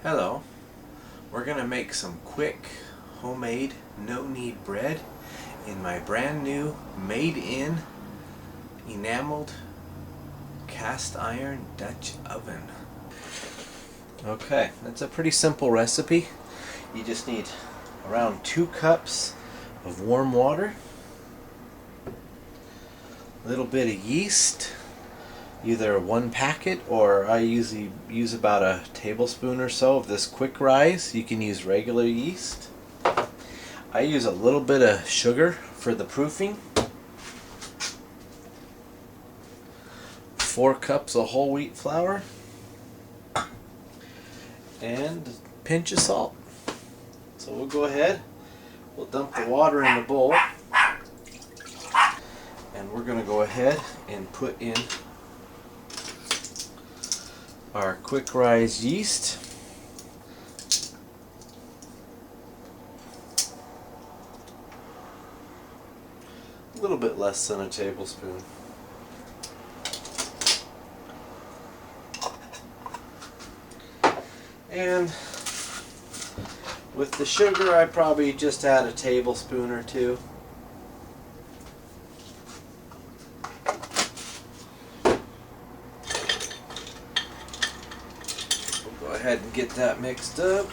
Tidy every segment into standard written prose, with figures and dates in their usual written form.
Hello, we're gonna make some quick homemade no-knead bread in my brand new made-in enameled cast iron Dutch oven. Okay, that's a pretty simple recipe. You just need around 2 cups of warm water, a little bit of yeast, either 1 packet, or I usually use about a tablespoon or so of this quick rise. You can use regular yeast. I use a little bit of sugar for the proofing, 4 cups of whole wheat flour, and a pinch of salt. So we'll go ahead, we'll dump the water in the bowl, and we're going to go ahead and put in our quick rise yeast. A little bit less than a tablespoon. And with the sugar, I probably just add a tablespoon or 2. We'll go ahead and get that mixed up.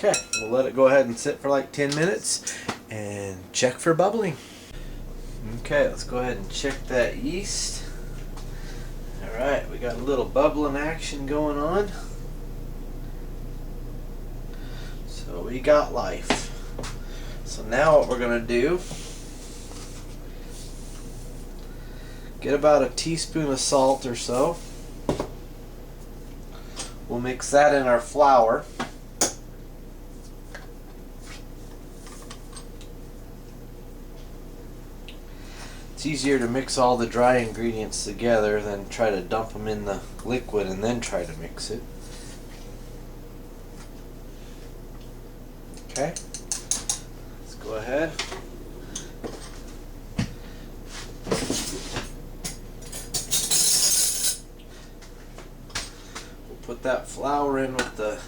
Okay, we'll let it go ahead and sit for like 10 minutes and check for bubbling. Okay, let's go ahead and check that yeast. Alright, we got a little bubbling action going on. So we got life. So now what we're going to do, get about a teaspoon of salt or so. We'll mix that in our flour. It's easier to mix all the dry ingredients together than try to dump them in the liquid and then try to mix it. Okay, let's go ahead. We'll put that flour in with the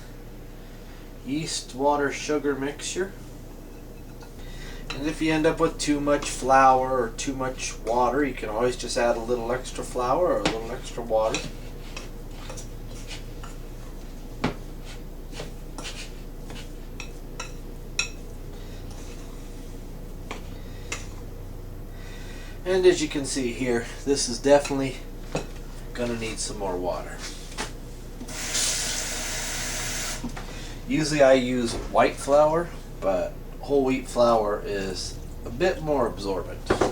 yeast, water, sugar mixture. And if you end up with too much flour or too much water, you can always just add a little extra flour or a little extra water. And as you can see here, this is definitely going to need some more water. Usually I use white flour, but whole wheat flour is a bit more absorbent. There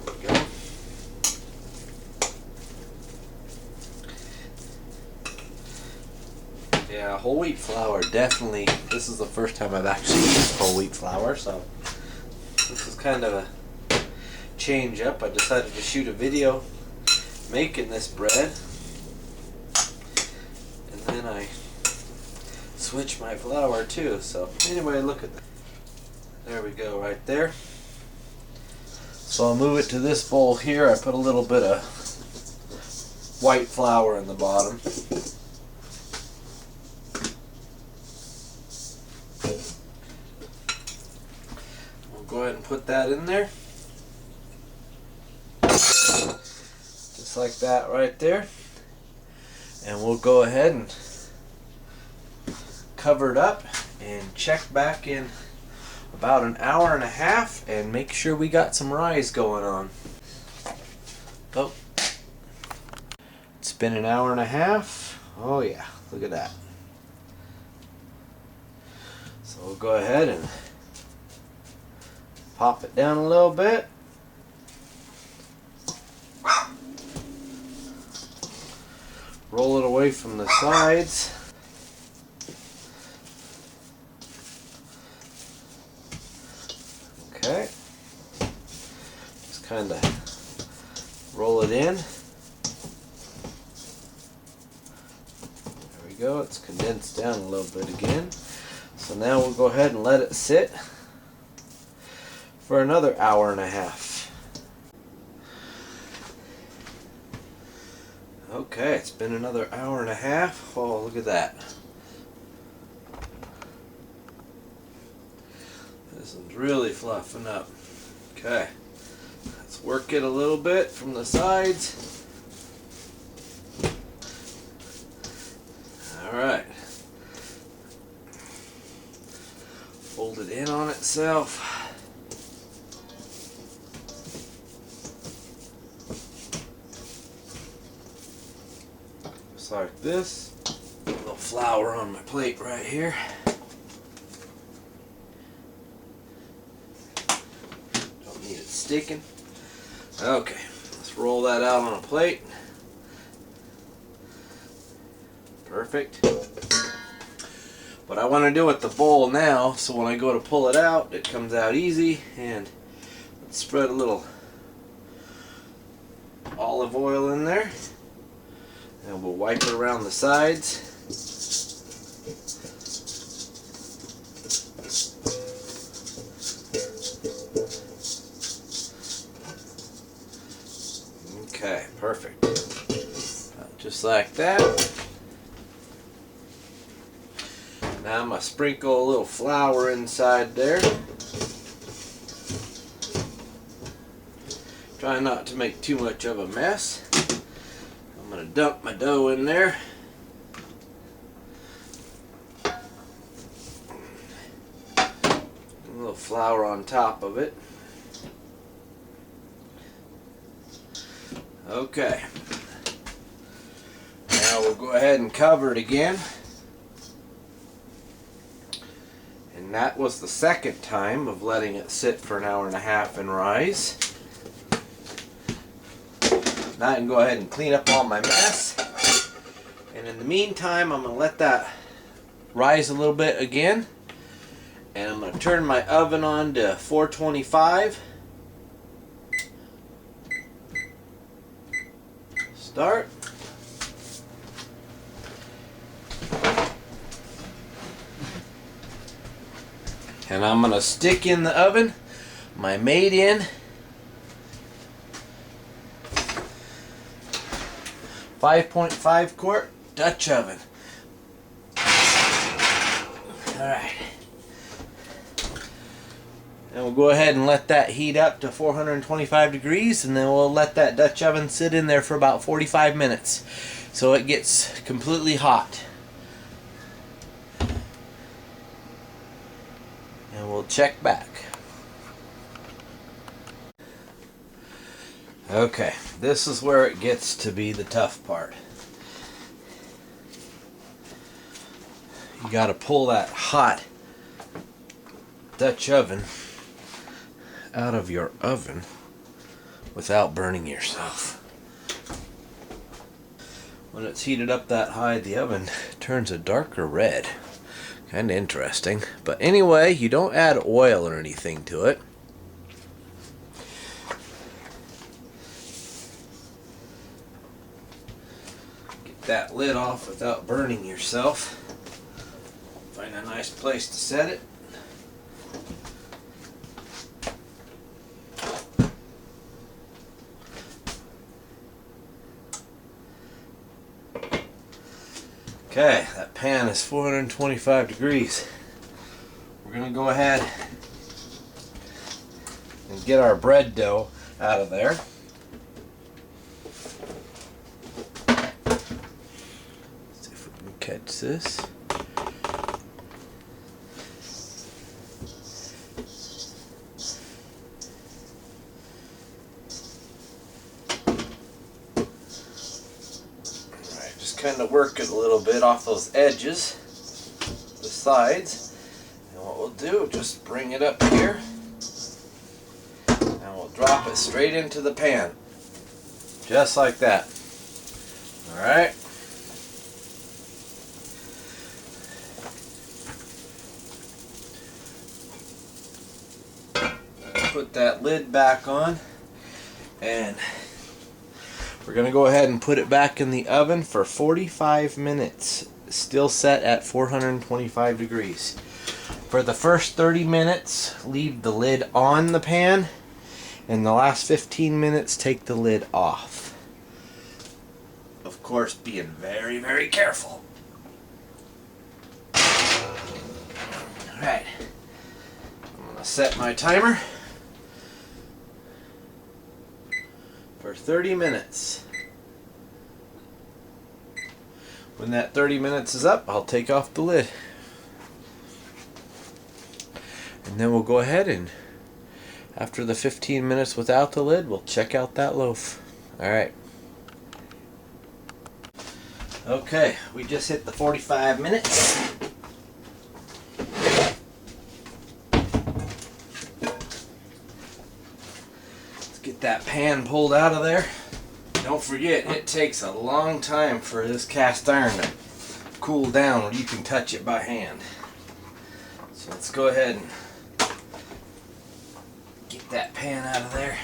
we go. Yeah, whole wheat flour definitely, this is the first time I've actually used whole wheat flour, so this is kind of a change up. I decided to shoot a video making this bread, and then I switched my flour too. So anyway, look at that. There we go, right there. So I'll move it to this bowl here. I put a little bit of white flour in the bottom. Go ahead and put that in there, just like that right there, and we'll go ahead and cover it up and check back in about an hour and a half and make sure we got some rise going on. Oh, it's been an hour and a half. Oh yeah, look at that. So we'll go ahead and pop it down a little bit. Roll it away from the sides. Okay. Just kind of roll it in. There we go. It's condensed down a little bit again. So now we'll go ahead and let it sit for another hour and a half. Okay, it's been another hour and a half. Oh, look at that. This is really fluffing up. Okay, let's work it a little bit from the sides. Alright. Fold it in on itself. Just like this. A little flour on my plate right here. Don't need it sticking. Okay, let's roll that out on a plate. Perfect. What I want to do with the bowl now, so when I go to pull it out, it comes out easy. And let's spread a little olive oil in there. And we'll wipe it around the sides. Okay, perfect. Just like that. Now I'm going to sprinkle a little flour inside there. Try not to make too much of a mess. I'm going to dump my dough in there. A little flour on top of it. Okay. Now we'll go ahead and cover it again. And that was the second time of letting it sit for an hour and a half and rise. Now I can go ahead and clean up all my mess. And in the meantime, I'm going to let that rise a little bit again. And I'm going to turn my oven on to 425. Start. And I'm going to stick in the oven my made-in 5.5 quart Dutch oven. Alright. And we'll go ahead and let that heat up to 425 degrees, and then we'll let that Dutch oven sit in there for about 45 minutes so it gets completely hot. And we'll check back. Okay, this is where it gets to be the tough part. You got to pull that hot Dutch oven out of your oven without burning yourself. When it's heated up that high, the oven turns a darker red. Kind of interesting. But anyway, you don't add oil or anything to it. Get that lid off without burning yourself. Find a nice place to set it. Okay, that pan is 425 degrees. We're going to go ahead and get our bread dough out of there. See if we can catch this. Kind of work it a little bit off those edges, the sides, and what we'll do, just bring it up here and we'll drop it straight into the pan, just like that. Alright, put that lid back on, and we're going to go ahead and put it back in the oven for 45 minutes, still set at 425 degrees. For the first 30 minutes, leave the lid on the pan, and the last 15 minutes, take the lid off. Of course, being very, very careful. Alright, I'm going to set my timer for 30 minutes. When that 30 minutes is up, I'll take off the lid. And then we'll go ahead and, after the 15 minutes without the lid, we'll check out that loaf. Alright. Okay, we just hit the 45 minutes. Let's get that pan pulled out of there. Don't forget, it takes a long time for this cast iron to cool down where you can touch it by hand. So let's go ahead and get that pan out of there.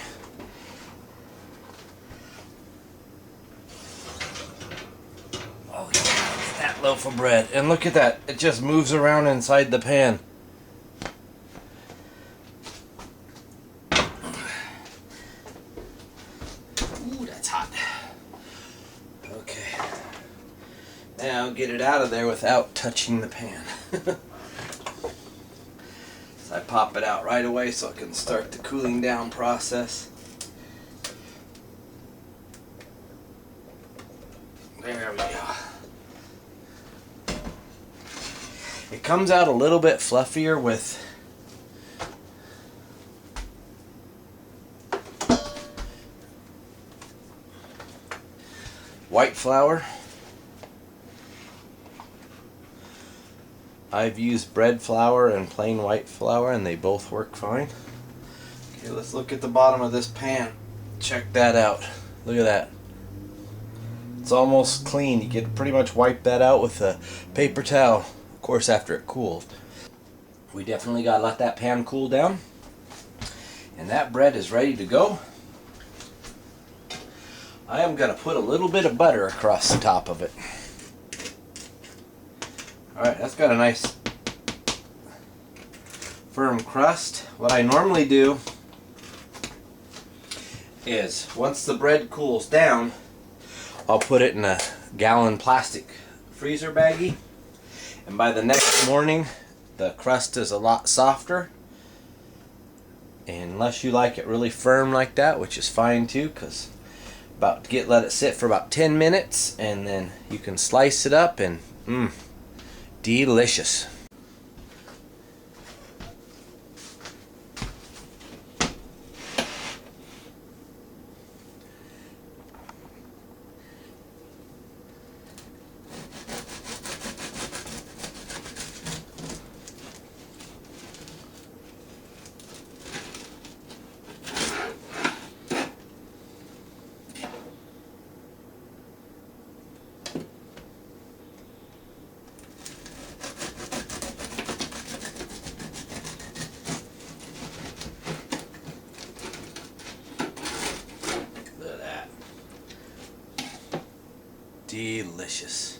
Oh yeah, that loaf of bread. And look at that, it just moves around inside the pan. Ooh, that's hot. Okay. Now get it out of there without touching the pan. So I pop it out right away so I can start the cooling down process. There we go. It comes out a little bit fluffier with white flour. I've used bread flour and plain white flour, and they both work fine. Okay, let's look at the bottom of this pan. Check that out. Look at that. It's almost clean. You can pretty much wipe that out with a paper towel, of course after it cooled. We definitely got to let that pan cool down. And that bread is ready to go. I am going to put a little bit of butter across the top of it. Alright, that's got a nice firm crust. What I normally do is, once the bread cools down, I'll put it in a gallon plastic freezer baggie, and by the next morning the crust is a lot softer. And unless you like it really firm like that, which is fine too, because let it sit for about 10 minutes, and then you can slice it up, and delicious. Delicious.